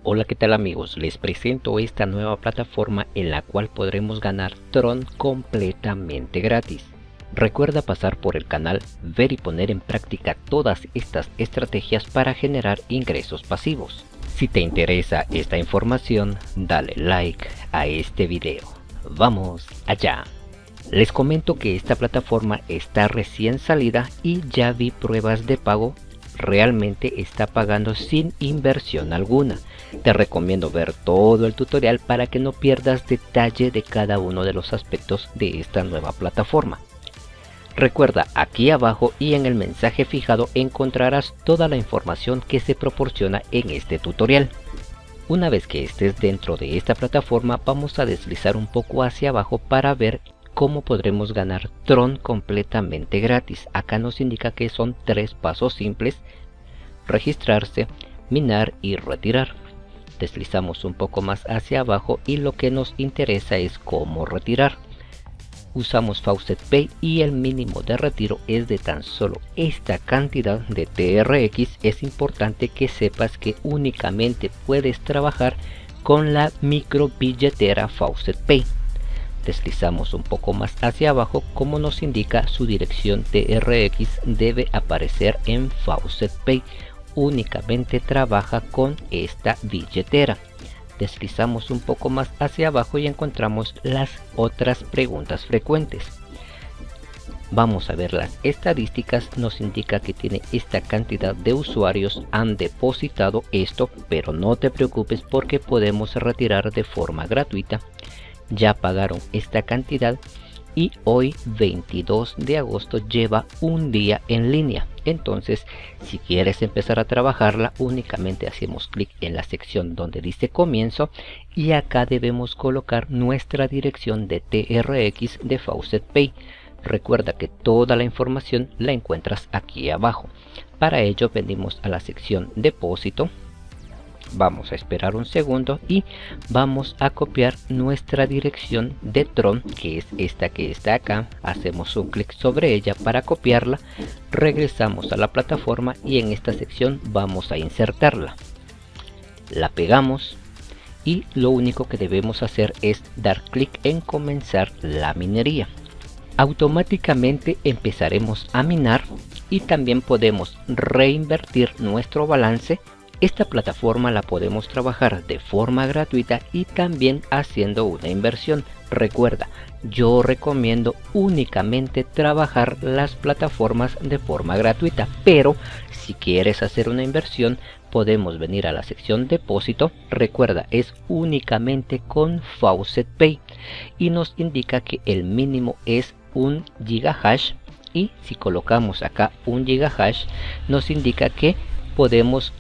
Hola, ¿qué tal amigos? Les presento esta nueva plataforma en la cual podremos ganar Tron completamente gratis. Recuerda pasar por el canal, ver y poner en práctica todas estas estrategias para generar ingresos pasivos. Si te interesa esta información, dale like a este video. ¡Vamos allá! Les comento que esta plataforma está recién salida y ya vi pruebas de pago. Realmente está pagando sin inversión alguna. Te recomiendo ver todo el tutorial para que no pierdas detalle de cada uno de los aspectos de esta nueva plataforma. Recuerda, aquí abajo y en el mensaje fijado encontrarás toda la información que se proporciona en este tutorial. Una vez que estés dentro de esta plataforma, vamos a deslizar un poco hacia abajo para ver cómo podremos ganar Tron completamente gratis. Acá nos indica que son 3 pasos simples: registrarse, minar y retirar. Deslizamos un poco más hacia abajo y lo que nos interesa es cómo retirar. Usamos Faucet Pay y el mínimo de retiro es de tan solo esta cantidad de TRX. Es importante que sepas que únicamente puedes trabajar con la micro billetera Faucet Pay. Deslizamos un poco más hacia abajo, como nos indica su dirección TRX debe aparecer en Faucet Pay. Únicamente trabaja con esta billetera. Deslizamos un poco más hacia abajo y encontramos las otras preguntas frecuentes. Vamos a ver las estadísticas. Nos indica que tiene esta cantidad de usuarios han depositado esto, pero no te preocupes porque podemos retirar de forma gratuita. Ya pagaron esta cantidad y hoy 22 de agosto lleva un día en línea. Entonces, si quieres empezar a trabajarla, únicamente hacemos clic en la sección donde dice comienzo y acá debemos colocar nuestra dirección de TRX de Faucet Pay. Recuerda que toda la información la encuentras aquí abajo. Para ello venimos a la sección depósito. Vamos a esperar un segundo y vamos a copiar nuestra dirección de Tron, que es esta que está acá. Hacemos un clic sobre ella para copiarla, regresamos a la plataforma y en esta sección vamos a insertarla. La pegamos y lo único que debemos hacer es dar clic en comenzar la minería. Automáticamente empezaremos a minar y también podemos reinvertir nuestro balance. Esta plataforma la podemos trabajar de forma gratuita y también haciendo una inversión. Recuerda, yo recomiendo únicamente trabajar las plataformas de forma gratuita, pero si quieres hacer una inversión podemos venir a la sección depósito. Recuerda, es únicamente con Faucet Pay y nos indica que el mínimo es 1 gigahash y si colocamos acá 1 gigahash nos indica que podemos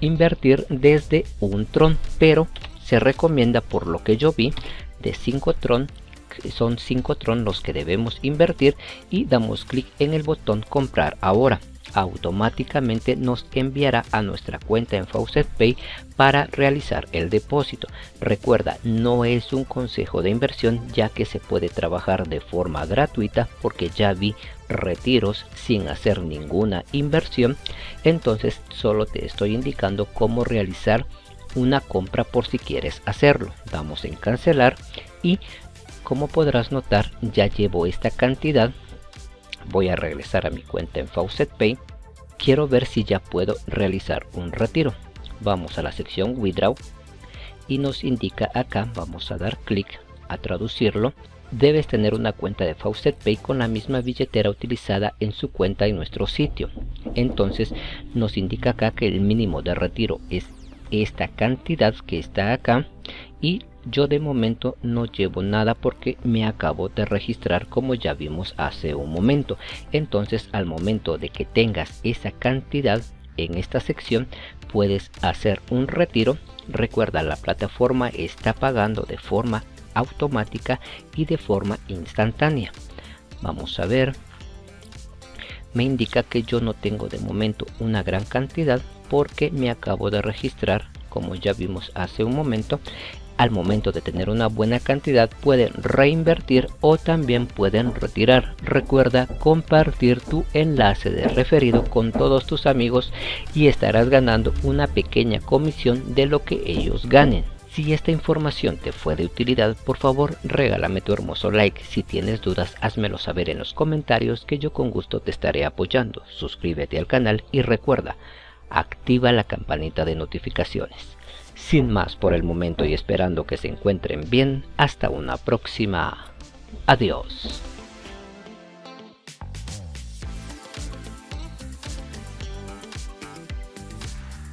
invertir desde un Tron, pero se recomienda, por lo que yo vi, de 5 Tron. Son 5 Tron los que debemos invertir y damos clic en el botón comprar ahora. Automáticamente nos enviará a nuestra cuenta en Faucet Pay para realizar el depósito. Recuerda, no es un consejo de inversión, ya que se puede trabajar de forma gratuita, porque ya vi retiros sin hacer ninguna inversión. Entonces solo te estoy indicando cómo realizar una compra por si quieres hacerlo. Damos en cancelar y como podrás notar ya llevo esta cantidad. Voy a regresar a mi cuenta en Faucet Pay. Quiero ver si ya puedo realizar un retiro. Vamos a la sección Withdraw y nos indica acá, vamos a dar clic a traducirlo. Debes tener una cuenta de Faucet Pay con la misma billetera utilizada en su cuenta en nuestro sitio. Entonces nos indica acá que el mínimo de retiro es esta cantidad que está acá y yo de momento no llevo nada porque me acabo de registrar, como ya vimos hace un momento. Entonces al momento de que tengas esa cantidad en esta sección puedes hacer un retiro. Recuerda, la plataforma está pagando de forma automática y de forma instantánea. Vamos a ver, me indica que yo no tengo de momento una gran cantidad porque me acabo de registrar, como ya vimos hace un momento. al momento de tener una buena cantidad pueden reinvertir o también pueden retirar. Recuerda compartir tu enlace de referido con todos tus amigos y estarás ganando una pequeña comisión de lo que ellos ganen. Si esta información te fue de utilidad, por favor regálame tu hermoso like. Si tienes dudas, házmelo saber en los comentarios que yo con gusto te estaré apoyando. Suscríbete al canal y recuerda, activa la campanita de notificaciones. Sin más por el momento y esperando que se encuentren bien, hasta una próxima. Adiós.